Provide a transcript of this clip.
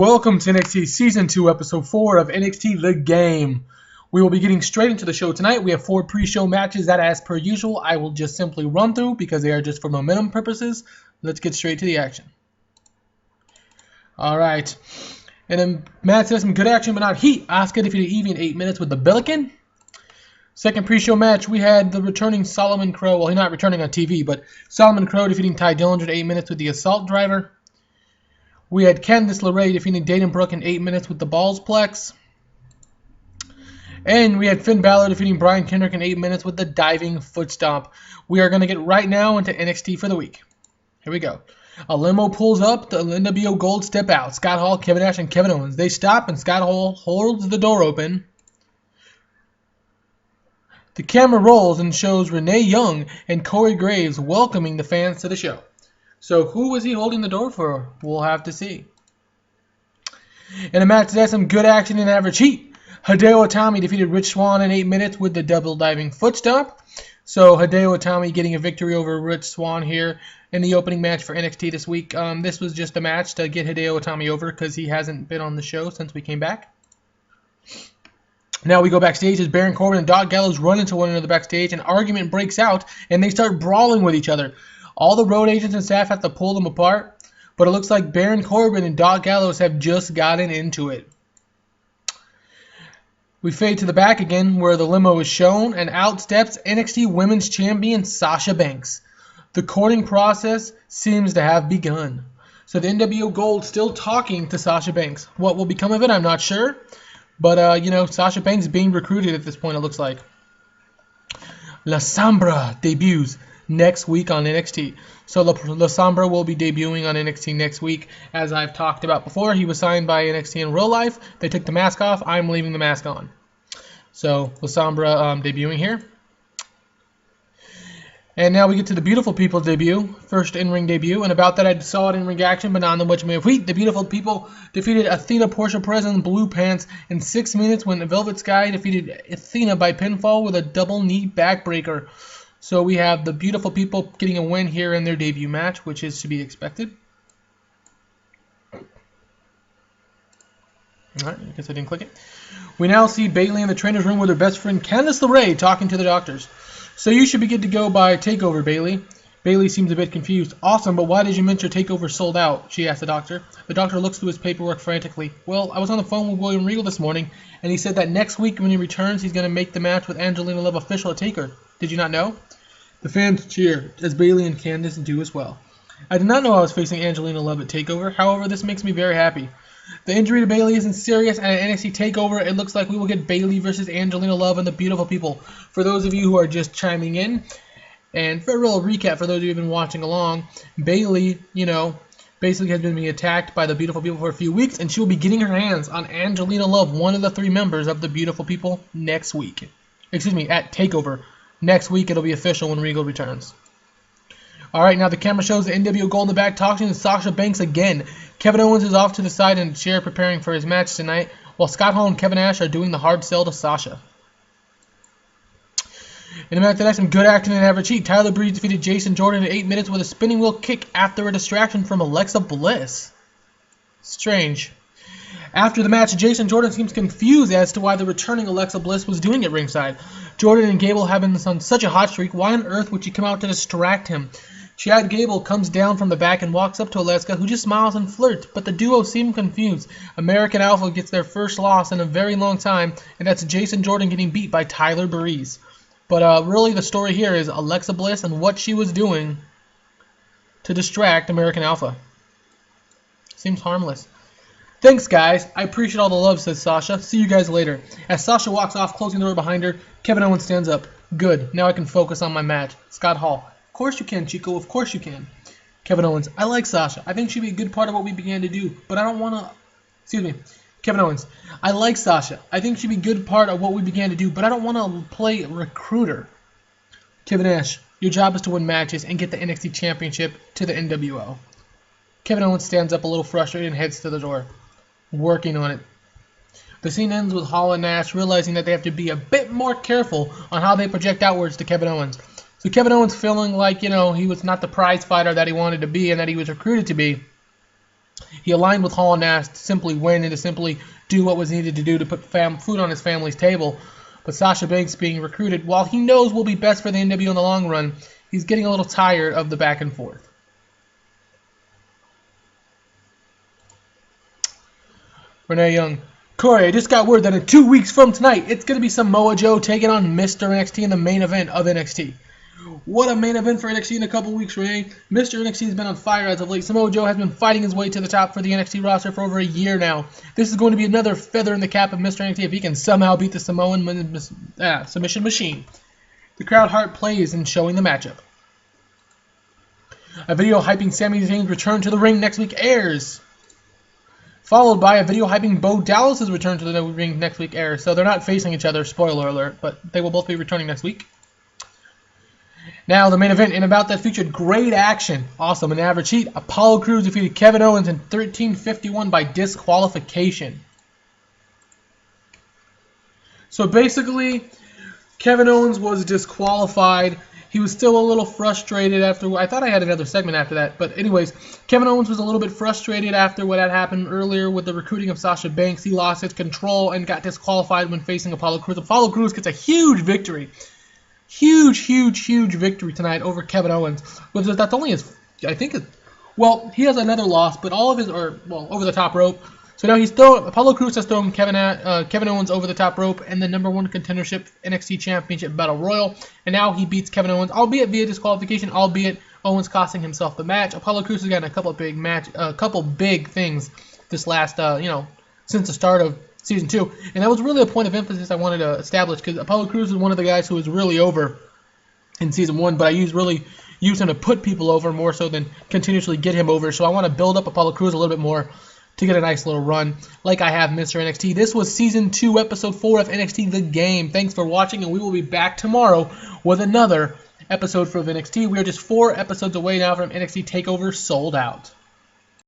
Welcome to NXT Season 2, Episode 4 of NXT The Game. We will be getting straight into the show tonight. We have 4 pre-show matches that, as per usual, I will just simply run through because they are just for momentum purposes. Let's get straight to the action. Alright. And then match has some good action but not heat. Asuka defeated Evie in 8 minutes with the Billiken. Second pre-show match, we had the returning Solomon Crow. Well, he's not returning on TV, but Solomon Crow defeating Ty Dillinger in 8 minutes with the Assault Driver. We had Candice LeRae defeating Dayton Brooke in 8 minutes with the Ballsplex. And we had Finn Balor defeating Brian Kendrick in 8 minutes with the Diving Foot Stomp. We are going to get right now into NXT for the week. Here we go. A limo pulls up, the NWO Gold step out. Scott Hall, Kevin Nash, and Kevin Owens. They stop and Scott Hall holds the door open. The camera rolls and shows Renee Young and Corey Graves welcoming the fans to the show. So who was he holding the door for? We'll have to see. In a match that had some good action and average heat, Hideo Itami defeated Rich Swann in 8 minutes with the double diving foot stomp. So Hideo Itami getting a victory over Rich Swann here in the opening match for NXT this week. This was just a match to get Hideo Itami over because he hasn't been on the show since we came back. Now we go backstage as Baron Corbin and Doc Gallows run into one another backstage. An argument breaks out and they start brawling with each other. All the road agents and staff have to pull them apart, but it looks like Baron Corbin and Doc Gallows have just gotten into it. We fade to the back again where the limo is shown, and out steps NXT Women's Champion Sasha Banks. The courting process seems to have begun. So the NWO Gold still talking to Sasha Banks. What will become of it, I'm not sure. But, Sasha Banks being recruited at this point, it looks like. La Sombra debuts next week on NXT. So La Sombra will be debuting on NXT next week. As I've talked about before, he was signed by NXT in real life. They took the mask off. I'm leaving the mask on. So La Sombra debuting here. And now we get to the Beautiful People's debut. First in-ring debut. And about that I saw it in ring action, but not in the much of wheat. The Beautiful People defeated Athena Portia Perez in blue pants in 6 minutes when Velvet Sky defeated Athena by pinfall with a double knee backbreaker. So we have the Beautiful People getting a win here in their debut match, which is to be expected. Alright, I guess I didn't click it. We now see Bayley in the trainer's room with her best friend Candice LeRae talking to the doctors. So you should be good to go by TakeOver, Bayley. Bayley seems a bit confused. Awesome, but why did you mention TakeOver sold out? She asked the doctor. The doctor looks through his paperwork frantically. Well, I was on the phone with William Regal this morning, and he said that next week when he returns, he's going to make the match with Angelina Love official at Taker. Did you not know? The fans cheer, as Bayley and Candice do as well. I did not know I was facing Angelina Love at TakeOver. However, this makes me very happy. The injury to Bayley isn't serious, and at NXT TakeOver, it looks like we will get Bayley versus Angelina Love and the Beautiful People. For those of you who are just chiming in, and for a real recap for those of you who have been watching along, Bayley, basically has been being attacked by the Beautiful People for a few weeks, and she will be getting her hands on Angelina Love, one of the 3 members of the Beautiful People, next week. Excuse me, at TakeOver. Next week, it'll be official when Regal returns. Alright, now the camera shows the NWO Gold in the back talking to Sasha Banks again. Kevin Owens is off to the side in a chair preparing for his match tonight, while Scott Hall and Kevin Nash are doing the hard sell to Sasha. In a match that had some good acting and average heat, Tyler Breeze defeated Jason Jordan in 8 minutes with a spinning wheel kick after a distraction from Alexa Bliss. Strange. After the match, Jason Jordan seems confused as to why the returning Alexa Bliss was doing at ringside. Jordan and Gable have been on such a hot streak. Why on earth would she come out to distract him? Chad Gable comes down from the back and walks up to Alexa, who just smiles and flirts, but the duo seem confused. American Alpha gets their first loss in a very long time, and that's Jason Jordan getting beat by Tyler Breeze. But really the story here is Alexa Bliss and what she was doing to distract American Alpha. Seems harmless. Thanks, guys. I appreciate all the love, says Sasha. See you guys later. As Sasha walks off, closing the door behind her, Kevin Owens stands up. Good. Now I can focus on my match. Scott Hall. Of course you can, Chico. Of course you can. Kevin Owens. I like Sasha. I think she'd be a good part of what we began to do, but I don't want to... Excuse me. Kevin Owens. I like Sasha. I think she'd be a good part of what we began to do, but I don't want to play recruiter. Kevin Nash. Your job is to win matches and get the NXT Championship to the NWO. Kevin Owens stands up a little frustrated and heads to the door. Working on it. The scene ends with Hall and Nash realizing that they have to be a bit more careful on how they project outwards to Kevin Owens. So Kevin Owens feeling like, he was not the prize fighter that he wanted to be and that he was recruited to be. He aligned with Hall and Nash to simply win and to simply do what was needed to do to put food on his family's table. But Sasha Banks being recruited, while he knows will be best for the NWO in the long run, he's getting a little tired of the back and forth. Renee Young. Corey, I just got word that in 2 weeks from tonight, it's going to be Samoa Joe taking on Mr. NXT in the main event of NXT. What a main event for NXT in a couple weeks, Renee. Mr. NXT has been on fire as of late. Samoa Joe has been fighting his way to the top for the NXT roster for over a year now. This is going to be another feather in the cap of Mr. NXT if he can somehow beat the Samoan submission machine. The crowd heart plays in showing the matchup. A video hyping Sami Zayn's return to the ring next week airs, followed by a video hyping Bo Dallas' return to the ring next week airs. So they're not facing each other, spoiler alert, but they will both be returning next week. Now, the main event in about that featured great action. Awesome. An average heat. Apollo Crews defeated Kevin Owens in 13:51 by disqualification. So basically, Kevin Owens was disqualified. He was still a little frustrated after. I thought I had another segment after that. But anyways, Kevin Owens was a little bit frustrated after what had happened earlier with the recruiting of Sasha Banks. He lost his control and got disqualified when facing Apollo Crews. Apollo Crews gets a huge victory. Huge victory tonight over Kevin Owens. That's only his, I think, well, he has another loss, but all of his over the top rope. So now Apollo Crews has thrown Kevin Owens over the top rope in the #1 contendership NXT Championship Battle Royal, and now he beats Kevin Owens, albeit via disqualification, albeit Owens costing himself the match. Apollo Crews has gotten a couple big things this last, since the start of Season 2, and that was really a point of emphasis I wanted to establish, because Apollo Crews is one of the guys who was really over in Season 1, but I really used him to put people over more so than continuously get him over, so I want to build up Apollo Crews a little bit more to get a nice little run like I have Mr. NXT. This was Season 2, Episode 4 of NXT The Game. Thanks for watching, and we will be back tomorrow with another episode for NXT. We are just 4 episodes away now from NXT TakeOver Sold Out.